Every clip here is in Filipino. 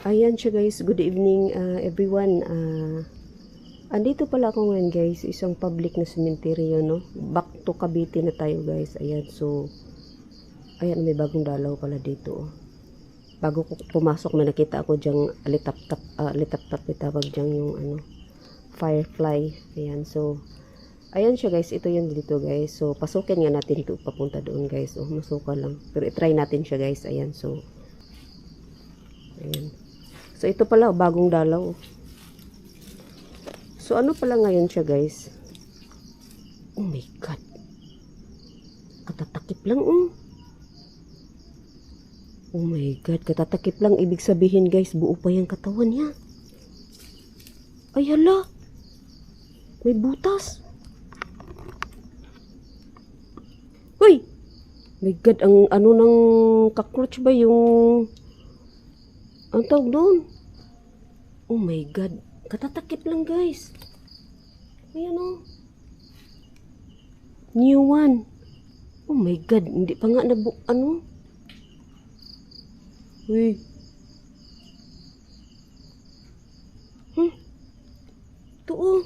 Ayan siya guys, good evening everyone. Andito pala ako ngayon guys, isang public na sementeryo, no? Back to Cavite na tayo guys. Ayan, so ayan, may bagong dalaw pala dito. Bago ko pumasok, may nakita ako diyang litap-tap, itawag diyang yung firefly. Ayan, so ayan siya guys, ito yun dito guys. So pasukin nga natin ito papunta doon guys. Oh, masuka lang. Pero i-try natin siya guys. Ayan, so ayan. So ito pala bagong dalaw. So ano pala ngayon siya guys? Oh my god. Katatakip lang Oh my god, katatakip lang, ibig sabihin guys, buo pa yung katawan niya. Ay hala. May butas. Hoy. My god, ang ano ng cockroach ba yung ang tawag doon? Oh my god. Katatakip lang guys. Ayan o. New one. Oh my god. Hindi pa nga ano. Uy. Ito o.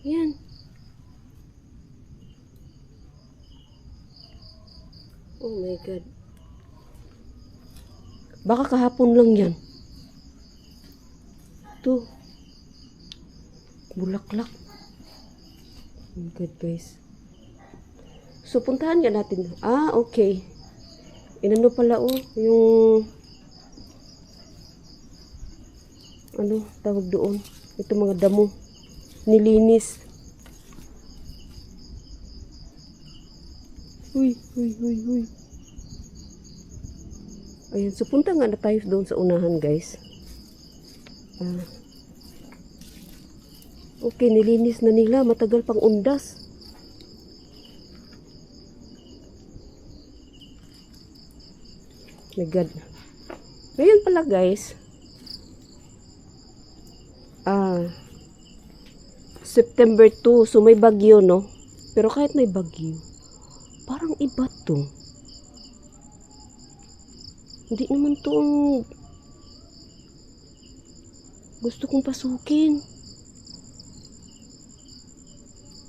Ayan. Oh my god. Baka kahapon lang yan. Ito. Bulaklak. Oh my god guys. So puntahan nga natin. Okay. Inano pala yung ano tawag doon. Ito mga damo. Nilinis. Uy. Ayan, so punta nga na tayo doon sa unahan guys. Okay, nilinis na nila. Matagal pang undas. My god. Ngayon pala guys. September 2. So may bagyo, no? Pero kahit may bagyo, parang iba to. Hindi naman to ang gusto kong pasukin.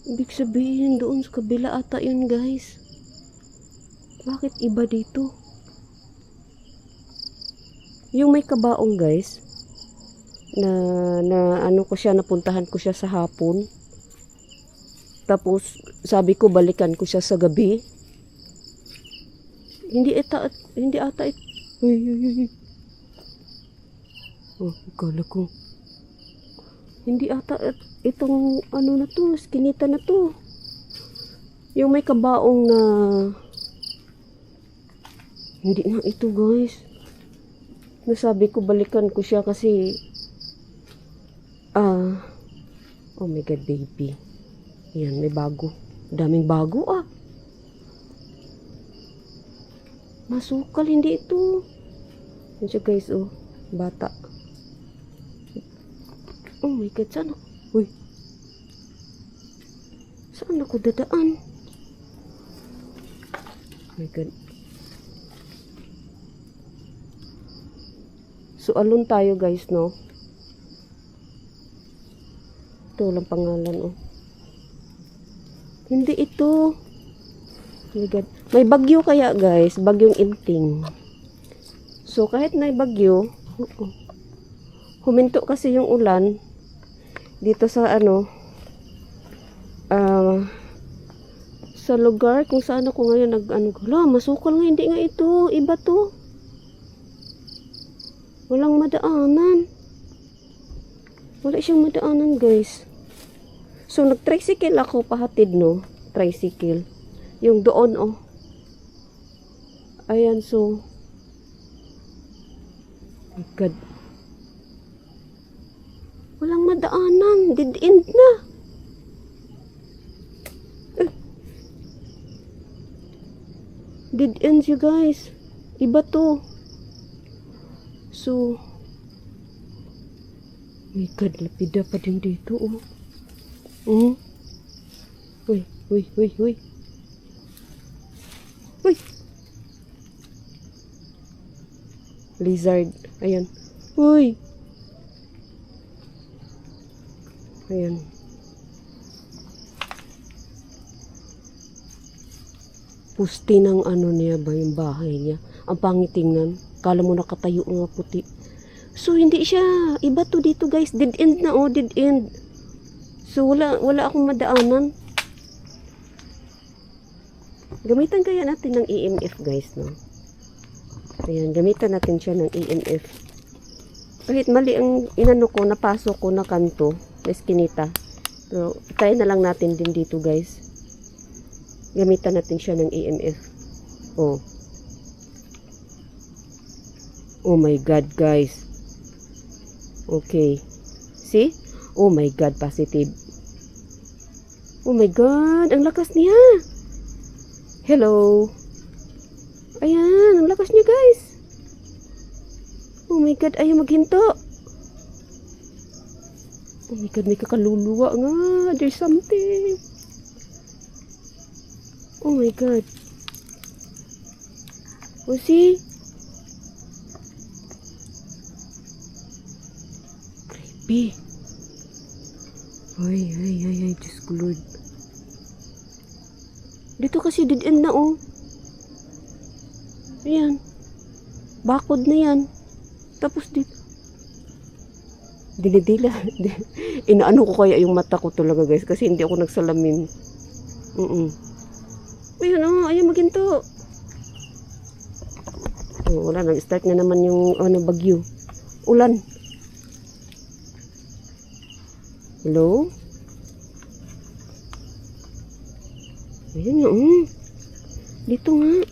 Ibig sabihin doon sa kabila ata yun guys. Bakit iba dito? Yung may kabaong guys, na ano ko siya, napuntahan ko siya sa hapon. Tapos sabi ko balikan ko siya sa gabi. Hindi ata Uy. Oh, akala ko. Hindi ata itong ano na to, skinita na to. Yung may kabaong na hindi na ito guys. Nasabi ko balikan ko siya kasi oh my god baby. Yan, may bago. Daming bago Masukal, hindi ito. Yan siya guys, bata. Oh my god, saan ako? Uy. Saan ako dadaan? Oh my god. So, alon tayo guys, no? Ito lang pangalan, Hindi ito. Oh my god. May bagyo kaya guys, bagyong Inting. So kahit may bagyo, huminto kasi yung ulan dito sa sa lugar kung saan ako ngayon masukal nga, hindi nga ito, iba to. Walang madaanan. Wala siyang madaanan guys. So nag-tricycle ako pahatid, no? Tricycle. Yung doon, Ayan, so my god. Walang madaanan. Dead end na. Dead end you guys. Iba to. So my god, lapida pa din dito, Uy. Uy. Lizard. Ayan. Uy! Ayan. Pusti ng ano niya ba yung bahay niya. Ang pangit tingnan. Kala mo nakatayo nga puti. So, hindi siya. Iba to dito guys. Dead end na oh. Dead end. So, wala akong madaanan. Gamitan kaya natin ng EMF guys, no? Ayan, gamitan natin siya ng EMF. Kahit mali ang inano ko, napasok ko na kanto, na eskinita. So, try na lang natin din dito guys. Gamitan natin siya ng EMF. Oh. Oh my God, guys. Okay. See? Oh my God, positive. Oh my God, ang lakas niya. Hello. Ayan, ang lakas niya, guys. Oh my God, ayaw maghinto. Oh my God, may kakaluluwa nga. There's something. Oh my God. Oh, see? Creepy. Ay, Diyos ko Lord. Dito kasi dead end na, oh. Ayan. Bakod na yan. Tapos dito. Dinidila. Inaano ko kaya yung mata ko talaga, guys. Kasi hindi ako nagsalamin. Ayun, oh. Ayaw maginto. Oh, wala. Nag-start na naman yung bagyo. Ulan. Hello? Ayan nga, dito nga.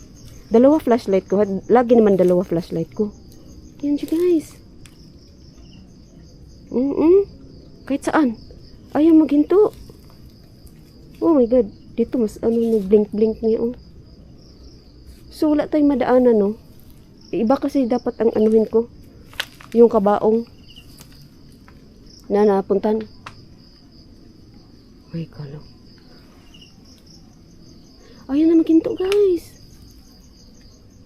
Dalawa flashlight ko. Lagi naman dalawa flashlight ko. Ayan siya, guys. Kahit saan. Ayaw maghinto. Oh my God. Dito mas nag-blink-blink niya, oh. So, wala tayong madaanan, no? Iba kasi dapat ang anuhin ko. Yung kabaong. Na napuntan. Ay, kalo. Ayan na maghinto, guys.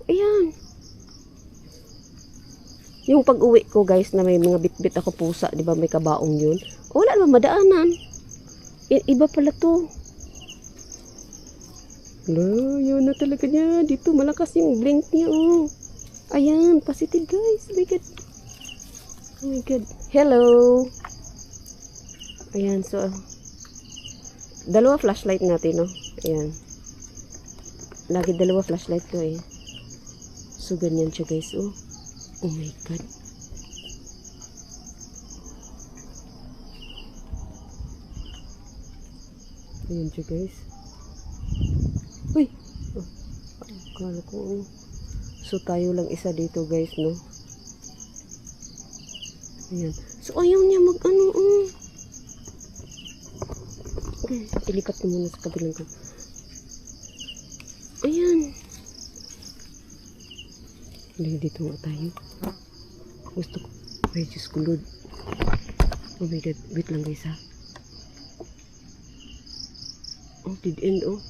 Ayan. Yung pag-uwi ko, guys, na may mga bit-bit ako pusa, di ba, may kabaong yun. Wala naman madaanan. Iba pala to. Wala, yun na talaga niya. Dito, malakas yung blink niya, oh. Ayan, positive, guys. Oh my God. Oh my God. Hello. Ayan, so, dalawa flashlight natin, no? Ayan. Lagi dalawa flashlight ko, eh. So, ganyan siya, guys, oh. Oh my God. Ayan siya, guys. Uy! Oh, akala ko, oh. So, tayo lang isa dito, guys, no? Ayan. So, ayaw niya mag-ano, oh. Okay, ilipat ko muna sa kabilang ko. Ayan. Hindi, dito nga tayo. Gusto ko. Ay, Diyos ko, Lord. Oh my God. Wait lang, guys, ha. Oh, dead end, oh.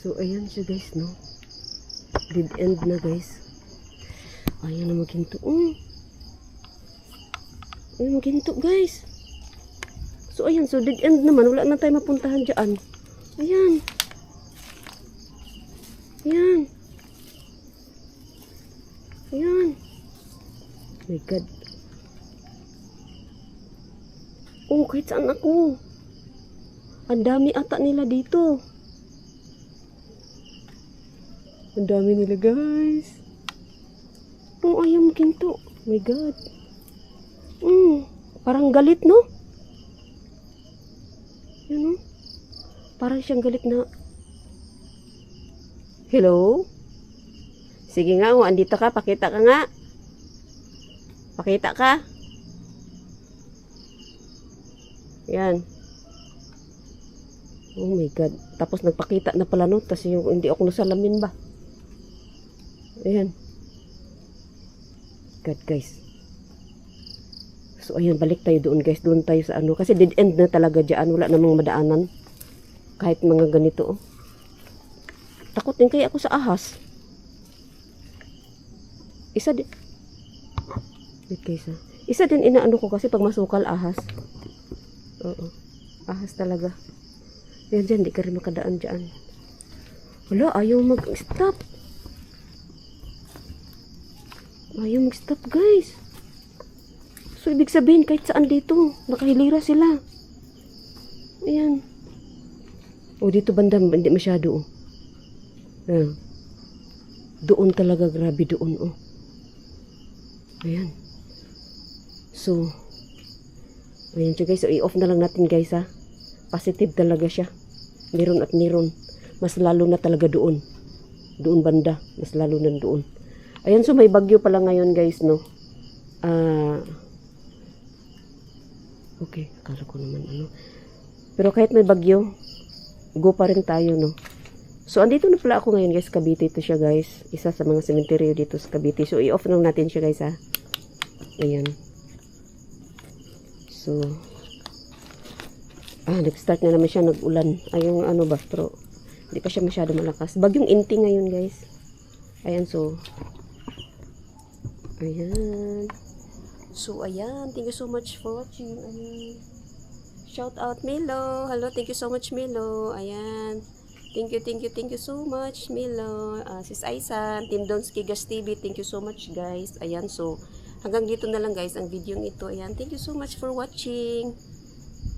So, ayan siya, guys, no? Dead end na, guys. Ayan na maghinto. Ayan maghinto, guys. So, ayan. So, dead end naman. Wala na tayo mapuntahan dyan. Ayan. Ayan. Ayan. Oh my God. Oh, kahit saan ako. Ang dami ata nila dito. Ang dami nila, guys. Oh, ayaw maginto. Oh my God. Parang galit, no? Yan, no? Parang siyang galit na. Hello? Sige nga, oh, andito ka. Pakita ka nga. Pakita ka. Yan. Oh my God. Tapos nagpakita na pala, no? Tapos yung hindi ako nasalamin ba? Ayan. God, guys. So, ayan, balik tayo doon, guys. Doon tayo sa ano. Kasi dead end na talaga dyan. Wala namang madaanan. Kahit mga ganito, oh. Takot din kaya ako sa ahas. Isa din. Wait guys, ha. Isa din inaano ko kasi pag masukal ahas. Oo. Ahas talaga. Yan dyan, di ka rin makadaan dyan. Wala, ayaw mag-stop. Ayaw mag-stop guys. So, ibig sabihin kahit saan dito, nakahilira sila. Ayan. O, dito banda, hindi masyado, oh. Ayan. Doon talaga, grabe doon, oh. Ayan. So, ayan siya guys. So, i-off na lang natin guys, ha. Positive talaga siya. Meron at meron. Mas lalo na talaga doon. Doon banda. Mas lalo na doon. Ayan, so may bagyo pala ngayon guys, no. Okay, akala ko naman ano. Pero kahit may bagyo, go pa rin tayo, no. So, andito na pala ako ngayon guys, Cavite. Ito siya guys. Isa sa mga sementeryo dito sa Cavite. So, i-off lang natin siya guys, ha. Ayan. So, nag-start na naman siya, nag-ulan. Ay, yung ano ba, pero hindi pa siya masyado malakas. Bagyong Inti ngayon guys. Ayan, so, ayan. So, ayan. Thank you so much for watching. Ayan. Shout out, Milo. Hello, thank you so much, Milo. Ayan. Thank you so much, Milo. Sis Aisan, Team Donski Gas TV. Thank you so much, guys. Ayan, so, hanggang dito na lang, guys, ang video ito. Ayan, thank you so much for watching.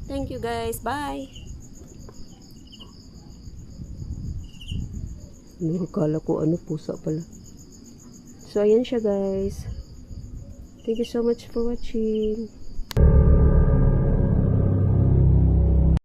Thank you, guys. Bye. Kala ko ano, pusa pala. So, ayan siya, guys. Thank you so much for watching.